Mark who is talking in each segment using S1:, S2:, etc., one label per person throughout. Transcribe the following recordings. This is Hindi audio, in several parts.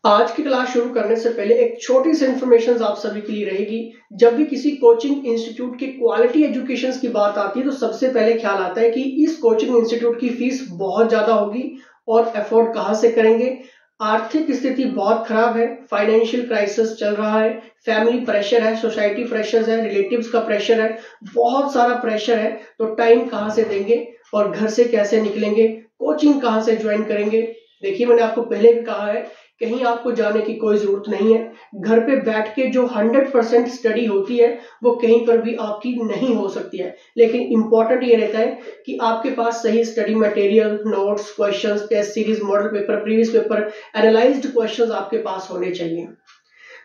S1: आज की क्लास शुरू करने से पहले एक छोटी सी इन्फॉर्मेशन आप सभी के लिए रहेगी। जब भी किसी कोचिंग इंस्टीट्यूट के क्वालिटी एजुकेशन की बात आती है तो सबसे पहले ख्याल आता है कि इस कोचिंग इंस्टीट्यूट की फीस बहुत ज्यादा होगी और अफोर्ड कहां से करेंगे। आर्थिक स्थिति बहुत खराब है, फाइनेंशियल क्राइसिस चल रहा है, फैमिली प्रेशर है, सोसाइटी प्रेशर है, रिलेटिव्स का प्रेशर है, बहुत सारा प्रेशर है। तो टाइम कहां से देंगे और घर से कैसे निकलेंगे, कोचिंग कहां से ज्वाइन करेंगे। देखिए, मैंने आपको पहले भी कहा है, कहीं आपको जाने की कोई जरूरत नहीं है। घर पे बैठ के जो 100% स्टडी होती है वो कहीं पर भी आपकी नहीं हो सकती है, लेकिन इंपॉर्टेंट ये रहता है कि आपके पास सही study material, notes, questions, test series, model paper, previous paper, analysed questions आपके पास होने चाहिए।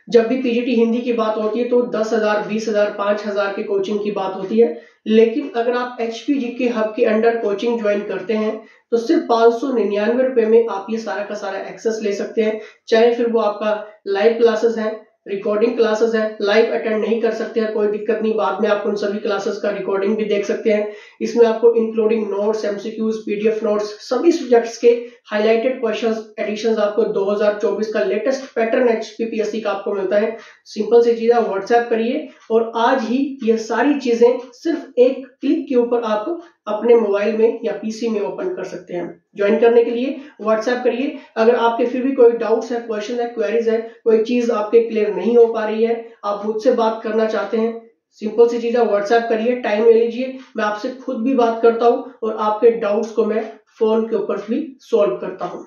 S1: जब भी पीजीटी हिंदी की बात होती है तो 10,000, 20,000, 5,000 की कोचिंग की बात होती है, लेकिन अगर आप एचपीजीके हब के अंडर कोचिंग ज्वाइन करते हैं तो सिर्फ 599 रुपए में आप ये सारा का सारा एक्सेस ले सकते हैं। चाहे फिर वो आपका लाइव क्लासेस है, रिकॉर्डिंग क्लासेस है, लाइव अटेंड नहीं कर सकते हैं कोई दिक्कत नहीं, बाद में आप उन सभी क्लासेस का रिकॉर्डिंग भी देख सकते हैं। इसमें आपको including notes, MCQs, PDF notes, सभी सब्जेक्ट्स के हाईलाइटेड क्वेश्चंस, एडिशंस आपको 2024 का लेटेस्ट पैटर्न एचपीपीएससी का आपको मिलता है। सिंपल सी चीज है, व्हाट्सएप करिए और आज ही ये सारी चीजें सिर्फ एक क्लिक के ऊपर आप अपने मोबाइल में या पीसी में ओपन कर सकते हैं। ज्वाइन करने के लिए व्हाट्सएप करिए। अगर आपके फिर भी कोई डाउट्स है, क्वेश्चन है, क्वेरीज है, कोई चीज आपके क्लियर नहीं हो पा रही है, आप मुझसे बात करना चाहते हैं, सिंपल सी चीज है, व्हाट्सएप करिए, टाइम ले लीजिए, मैं आपसे खुद भी बात करता हूं और आपके डाउट्स को मैं फोन के ऊपर भी सॉल्व करता हूं।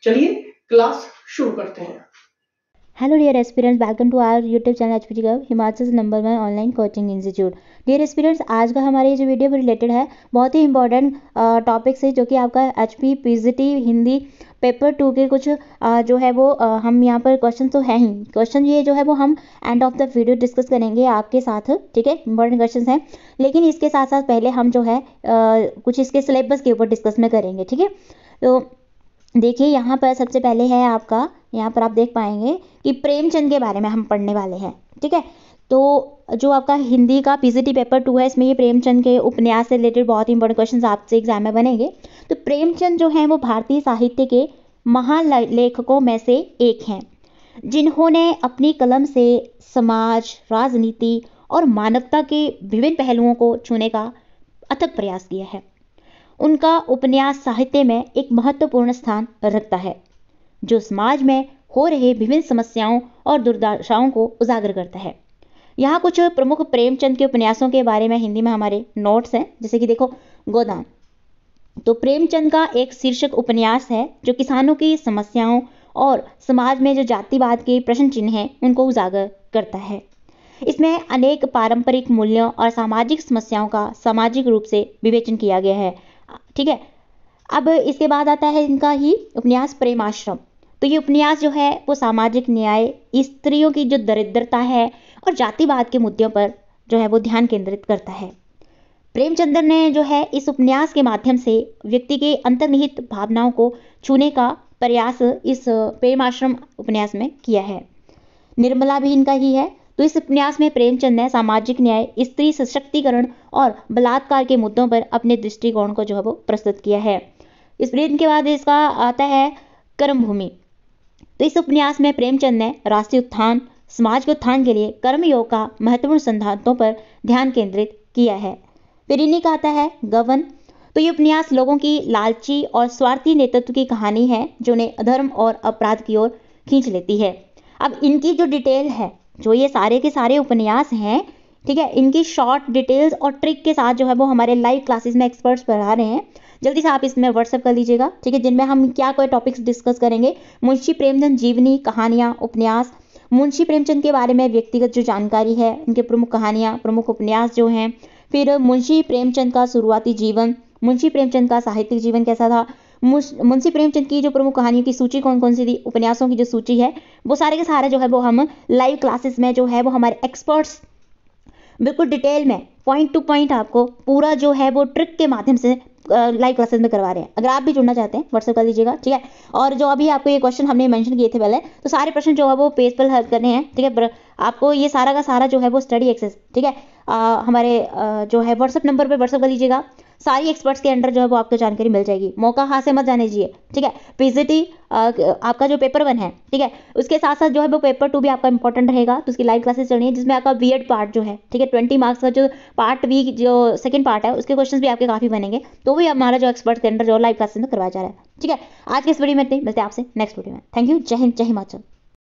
S1: चलिए क्लास शुरू करते हैं।
S2: Hello dear aspirants, welcome to our YouTube channel HPG gov, Himachal number 1 online coaching institute. Dear aspirants, आज का हमारे ये जो वीडियो रिलेटेड है बहुत ही इंपॉर्टेंट टॉपिक से, जो कि आपका एचपी पीजीटी हिंदी पेपर 2 के कुछ जो है वो हम यहाँ पर क्वेश्चन तो है ही, क्वेश्चन ये जो है वो हम end of the video discuss करेंगे आपके साथ, ठीक है। इंपॉर्टेंट क्वेश्चन हैं, लेकिन इसके साथ साथ पहले हम जो है कुछ इसके सिलेबस के ऊपर डिस्कस में करेंगे, ठीक है। तो देखिए, यहाँ पर सबसे पहले है आपका, यहाँ पर आप देख पाएंगे कि प्रेमचंद के बारे में हम पढ़ने वाले हैं, ठीक है। तो जो आपका हिंदी का पीजीटी पेपर 2 है, इसमें ये प्रेमचंद के उपन्यास से रिलेटेड बहुत ही इंपॉर्टेंट क्वेश्चंस आपसे एग्जाम में बनेंगे। तो प्रेमचंद जो हैं वो भारतीय साहित्य के महान लेखकों में से एक हैं, जिन्होंने अपनी कलम से समाज, राजनीति और मानवता के विभिन्न पहलुओं को छूने का अथक प्रयास किया है। उनका उपन्यास साहित्य में एक महत्वपूर्ण स्थान रखता है, जो समाज में हो रहे विभिन्न समस्याओं और दुर्दशाओं को उजागर करता है। यहाँ कुछ प्रमुख प्रेमचंद के उपन्यासों के बारे में हिंदी में हमारे नोट्स हैं, जैसे कि देखो, गोदान। तो प्रेमचंद का एक शीर्षक उपन्यास है जो किसानों की समस्याओं और समाज में जो जातिवाद के प्रश्न चिन्ह हैं उनको उजागर करता है। इसमें अनेक पारंपरिक मूल्यों और सामाजिक समस्याओं का सामाजिक रूप से विवेचन किया गया है, ठीक है। अब इसके बाद आता है इनका ही उपन्यास प्रेमाश्रम। तो ये उपन्यास जो है वो सामाजिक न्याय, स्त्रियों की जो दरिद्रता है और जातिवाद के मुद्दों पर जो है वो ध्यान केंद्रित करता है। प्रेमचंद्र ने जो है इस उपन्यास के माध्यम से व्यक्ति के अंतर्निहित भावनाओं को छूने का प्रयास इस प्रेमाश्रम उपन्यास में किया है। निर्मला भी इनका ही है। तो इस उपन्यास में प्रेमचंद ने सामाजिक न्याय, स्त्री सशक्तिकरण और बलात्कार के मुद्दों पर अपने दृष्टिकोण को जो है वो प्रस्तुत किया है। इस प्रेम के बाद इसका आता है कर्मभूमि। तो इस उपन्यास में प्रेमचंद ने राष्ट्रीय उत्थान, समाज के उत्थान के लिए कर्मयोग का महत्वपूर्ण सिद्धांतों पर ध्यान केंद्रित किया है। फिर इन्हीं का आता है गबन। तो ये उपन्यास लोगों की लालची और स्वार्थी नेतृत्व की कहानी है, जो उन्हें अधर्म और अपराध की ओर खींच लेती है। अब इनकी जो डिटेल है, जो ये सारे के सारे उपन्यास हैं, ठीक है, इनकी शॉर्ट डिटेल्स और ट्रिक के साथ जो है वो हमारे लाइव क्लासेस में एक्सपर्ट्स पढ़ा रहे हैं। जल्दी से आप इसमें व्हाट्सएप कर लीजिएगा, ठीक है, जिनमें हम क्या कोई टॉपिक्स डिस्कस करेंगे। मुंशी प्रेमचंद जीवनी, कहानियाँ, उपन्यास, मुंशी प्रेमचंद के बारे में व्यक्तिगत जो जानकारी है, उनके प्रमुख कहानियाँ, प्रमुख उपन्यास जो हैं। फिर मुंशी प्रेमचंद का शुरुआती जीवन, मुंशी प्रेमचंद का साहित्यिक जीवन कैसा था, मुंशी प्रेमचंद की जो प्रमुख कहानियों की सूची कौन कौन सी थी, उपन्यासों की जो सूची है, वो सारे के सारे जो है वो हम लाइव क्लासेस में जो है वो हमारे एक्सपर्ट्स बिल्कुल डिटेल में पॉइंट टू पॉइंट आपको पूरा जो है वो ट्रिक के माध्यम से लाइव क्लासेस में करवा रहे हैं। अगर आप भी जुड़ना चाहते हैं व्हाट्सएप कर लीजिएगा, ठीक है। और जो अभी आपको ये क्वेश्चन हमने मेंशन किए थे पहले, तो सारे प्रश्न जो है वो पेज पर हल करने हैं, ठीक है। आपको ये सारा का सारा जो है वो स्टडी एक्सेस, ठीक है, हमारे जो है व्हाट्सएप नंबर पर व्हाट्सएप कर लीजिएगा। सारी एक्सपर्ट्स के अंडर जो है वो आपको जानकारी मिल जाएगी। मौका हाथ से मत जाने दीजिए, ठीक है। पीजीटी आपका जो पेपर 1 है, ठीक है, उसके साथ साथ जो है वो पेपर 2 भी आपका इंपॉर्टेंट रहेगा। तो उसकी लाइव क्लासेस चल रही है, जिसमें आपका बीएड पार्ट जो है, ठीक है, 20 मार्क्स का जो पार्ट बी जो सेकंड पार्ट है, उसके क्वेश्चंस भी आपके काफी बनेंगे। तो भी हमारा जो एक्सपर्ट के अंडर जो लाइव क्लासेस में करवाया जा रहा है, ठीक है। आज के इस वीडियो में इतने, मिलते हैं आपसे नेक्स्ट वीडियो में। Thank you. जय हिंद, जय हिमाचल।